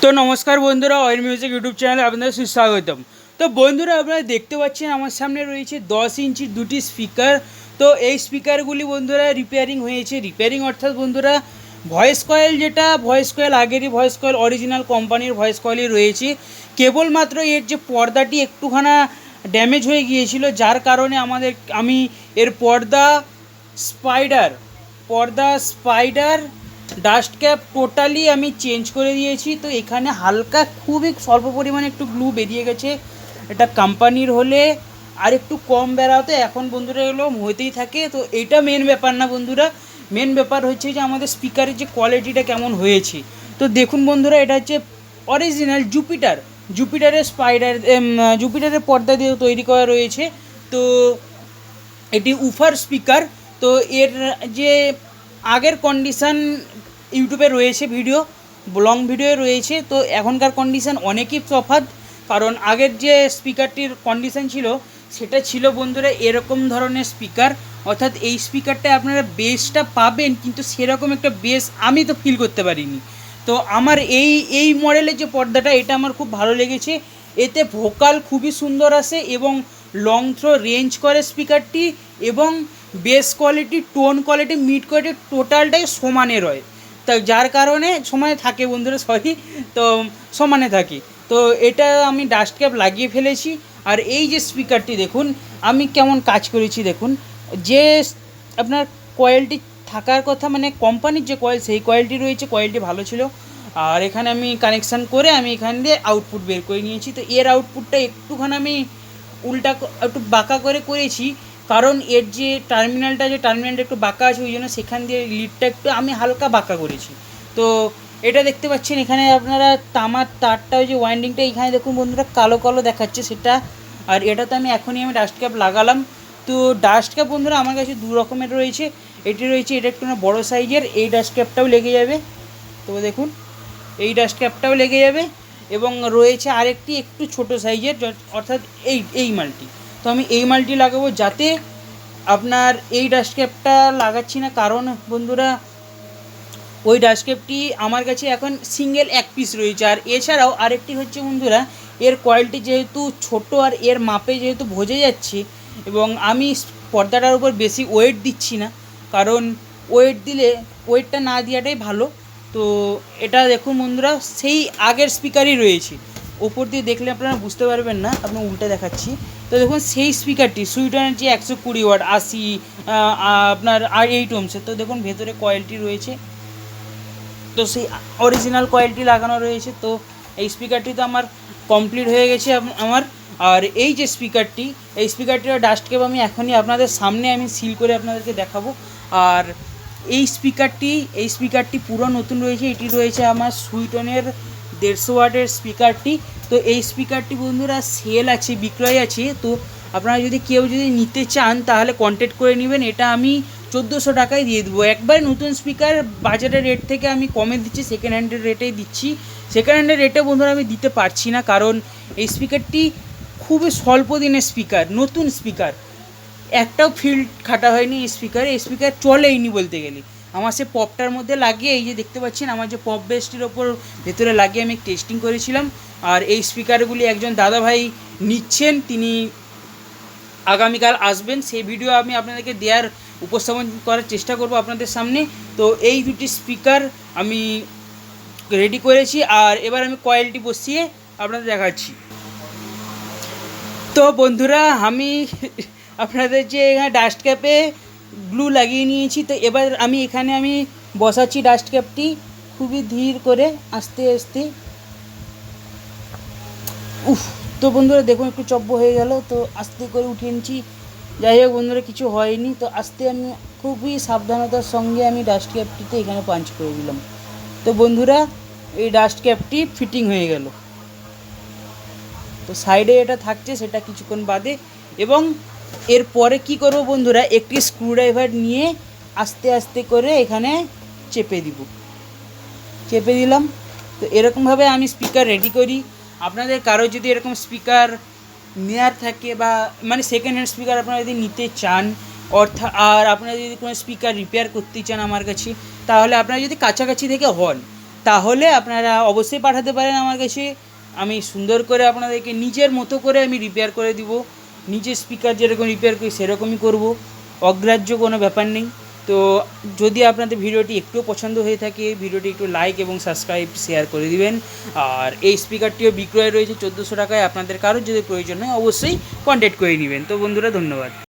তো নমস্কার বন্ধুরা, অয়েল মিউজিক ইউটিউব চ্যানেলে আপনাদের সুস্বাগতম। তো বন্ধুরা, আপনারা দেখতে পাচ্ছেন আমার সামনে রয়েছে 10 ইঞ্চির দুটি স্পিকার। তো এই স্পিকারগুলি বন্ধুরা রিপেয়ারিং হয়েছে। রিপেয়ারিং অর্থাৎ বন্ধুরা ভয়েস কয়েল, যেটা ভয়েস কয়েল আগেরই ভয়েস কয়েল অরিজিনাল কোম্পানির ভয়েস কয়েলই রয়েছে। কেবলমাত্র এর যে পর্দাটি একটুখানা ড্যামেজ হয়ে গিয়েছিল, যার কারণে আমি এর পর্দা স্পাইডার ডাস্ট ক্যাপ টোটালি আমি চেঞ্জ করে দিয়েছি। তো এখানে হালকা খুবই স্বল্প পরিমাণে একটু গ্লু বেরিয়ে গেছে। এটা কোম্পানির হলে আর একটু কম বেরাতে, এখন বন্ধুরা এগুলো হতেই থাকে। তো এইটা মেন ব্যাপার না বন্ধুরা, মেন ব্যাপার হচ্ছে যে আমাদের স্পিকারের যে কোয়ালিটিটা কেমন হয়েছে। তো দেখুন বন্ধুরা, এটা হচ্ছে অরিজিনাল জুপিটারের পর্দা দিয়ে তৈরি করা রয়েছে। তো এটি উফার স্পিকার। তো এর যে আগের কন্ডিশান ইউটিউবে রয়েছে, লং ভিডিও রয়েছে। তো এখনকার কন্ডিশান অনেকই তফাৎ, কারণ আগের যে স্পিকারটির কন্ডিশান ছিল সেটা ছিল বন্ধুরা এরকম ধরনের স্পিকার। অর্থাৎ এই স্পিকারটা আপনারা বেসটা পাবেন, কিন্তু সেরকম একটা বেস আমি তো ফিল করতে পারিনি। তো আমার এই মডেলের যে পর্দাটা, এটা আমার খুব ভালো লেগেছে। এতে ভোকাল খুবই সুন্দর আসে এবং লং থ্রো রেঞ্জ করে স্পিকারটি, এবং base quality, tone quality, mid quality টোটালটাই সমানে রয়। তা যার কারণে সমানে থাকে বন্ধুরা, তো সমানে থাকে। তো এটা আমি ডাস্ট ক্যাপ লাগিয়ে ফেলেছি। আর এই যে স্পিকারটি দেখুন আমি কেমন কাজ করেছি দেখুন। যে আপনার কয়েলটি থাকার কথা, মানে কোম্পানির যে কয়েল, সেই কয়েলটি রয়েছে, কয়েলটি ভালো ছিল। আর এখানে আমি কানেকশান করে আমি এখান দিয়ে আউটপুট বের করে নিয়েছি। তো এর আউটপুটটা একটুখানি আমি একটু বাঁকা করে করেছি, কারণ এর যে টার্মিনালটা একটু বাঁকা আছে, ওই জন্য সেখান দিয়ে লিডটা একটু আমি হালকা বাঁকা করেছি। তো এটা দেখতে পাচ্ছেন এখানে আপনারা তামার তারটা, ওই যে ওয়াইন্ডিংটা এখানে দেখুন বন্ধুরা কালো কালো দেখাচ্ছে সেটা। আর এটা তো আমি ডাস্ট ক্যাপ লাগালাম। তো ডাস্ট ক্যাপ বন্ধুরা আমার কাছে দু রকমের রয়েছে। এটা একটু না বড়ো সাইজের, এই ডাস্ট ক্যাপটাও লেগে যাবে। তো দেখুন এই ডাস্ট ক্যাপটাও লেগে যাবে, এবং রয়েছে আরেকটি একটু ছোট সাইজের, অর্থাৎ এই মালটি। তো আমি এই মালটি লাগাবো, যাতে আপনার এই ডাস্ট ক্যাপটা লাগাচ্ছি না, কারণ বন্ধুরা ওই ডাস্ট ক্যাপটি আমার কাছে এখন সিঙ্গেল এক পিস রয়েছে। আর এছাড়াও আরেকটি হচ্ছে বন্ধুরা, এর কোয়ালিটি যেহেতু ছোট আর এর মাপে যেহেতু বোঝা যাচ্ছে, এবং আমি পর্দাটার উপর বেশি ওয়েট দিচ্ছি না, কারণ ওয়েটটা না দেওয়াটাই ভালো। তো এটা দেখুন বন্ধুরা সেই আগের স্পিকারই রয়েছে, ওপর দিয়ে দেখলে আপনারা বুঝতে পারবেন না, আপনার উল্টে দেখাচ্ছি। তো দেখুন সেই স্পিকারটি সুইডেনের যে 120 ওয়াট 80 আপনার 8 ওহমসের। তো দেখুন ভেতরে কয়েলটি রয়েছে, তো সেই অরিজিনাল কয়েলটি লাগানো রয়েছে। তো এই স্পিকারটি তো আমার কমপ্লিট হয়ে গেছে আমার। আর এই যে স্পিকারটির ডাস্ট ক্যাপ আমি এখনই আপনাদের সামনে আমি সিল করে আপনাদেরকে দেখাবো। আর এই স্পিকারটি পুরো নতুন রয়েছে। এটি রয়েছে আমার সুইটনের 150 ওয়াটের স্পিকারটি। তো এই স্পিকারটি বন্ধুরা সেল আছে, বিক্রয় আছে। তো আপনারা কেউ যদি নিতে চান তাহলে কন্ট্যাক্ট করে নেবেন। এটা আমি 1400 টাকায় দিয়ে দেবো। একবারে নতুন স্পিকার বাজারের রেট থেকে আমি কমে দিচ্ছি, সেকেন্ড হ্যান্ডের রেটেই দিচ্ছি। সেকেন্ড হ্যান্ডের রেটে বন্ধুরা আমি দিতে পারছি না, কারণ এই স্পিকারটি খুবই স্বল্প দিনের স্পিকার, নতুন স্পিকার, একটাও ফিল্ড খাটা হয়নি। এই স্পিকার চলেইনি বলতে গেলে। আমার সে পপটার মধ্যে লাগিয়ে, এই যে দেখতে পাচ্ছেন আমার যে পপ বেসটির ওপর ভেতরে লাগিয়ে আমি টেস্টিং করেছিলাম। আর এই স্পিকারগুলি একজন দাদাভাই নিচ্ছেন, তিনি আগামীকাল আসবেন। সেই ভিডিও আমি আপনাদেরকে উপস্থাপন করার চেষ্টা করব আপনাদের সামনে। তো এই দুটি স্পিকার আমি রেডি করেছি, আর এবার আমি কয়েলটি বসিয়ে আপনাদের দেখাচ্ছি। তো বন্ধুরা, আমি আপনাদের যে এখানে ডাস্ট ক্যাপে গ্লু লাগিয়ে নিয়েছি। তো এবার আমি বসাচ্ছি ডাস্ট ক্যাপটি খুবই ধীর করে, আস্তে আস্তে। তো বন্ধুরা দেখুন একটু চব্য হয়ে গেল, তো আস্তে করে উঠিয়ে নিচ্ছি। যাই হোক বন্ধুরা, কিছু হয়নি। তো আস্তে আমি খুবই সাবধানতার সঙ্গে আমি ডাস্ট ক্যাপটিতে এখানে পাঞ্চ করে দিলাম। তো বন্ধুরা এই ডাস্ট ক্যাপটি ফিটিং হয়ে গেল। তো সাইডে এটা থাকছে, সেটা কিছুক্ষণ বাদে। এবং এরপরে কি করব বন্ধুরা, একটি স্ক্রুড্রাইভার নিয়ে আস্তে আস্তে করে এখানে চেপে দিলাম। তো এরকমভাবে আমি স্পিকার রেডি করি। আপনাদের কারো যদি এরকম স্পিকার নেয়ার থাকে, বা মানে সেকেন্ড হ্যান্ড স্পিকার আপনারা যদি নিতে চান, আর আপনারা যদি কোনো স্পিকার রিপেয়ার করতে চান আমার কাছে, তাহলে আপনারা যদি কাছাকাছি থেকে হন, তাহলে আপনারা অবশ্যই পাঠাতে পারেন আমার কাছে। আমি সুন্দর করে আপনাদেরকে নিজের মতো করে আমি রিপেয়ার করে দিব। নিজের স্পিকার যেরকম রিপেয়ার করি সেরকমই করব, অগ্রাহ্য কোনো ব্যাপার নেই। তো যদি আপনাদের ভিডিওটি একটু পছন্দ হয়ে থাকে, ভিডিওটি একটু লাইক এবং সাবস্ক্রাইব শেয়ার করে দিবেন। আর এই স্পিকারটিও বিক্রয় রয়েছে 1400 টাকায়। আপনাদের কারোর যদি প্রয়োজন হয় অবশ্যই কন্ট্যাক্ট করে নেবেন। তো বন্ধুরা, ধন্যবাদ।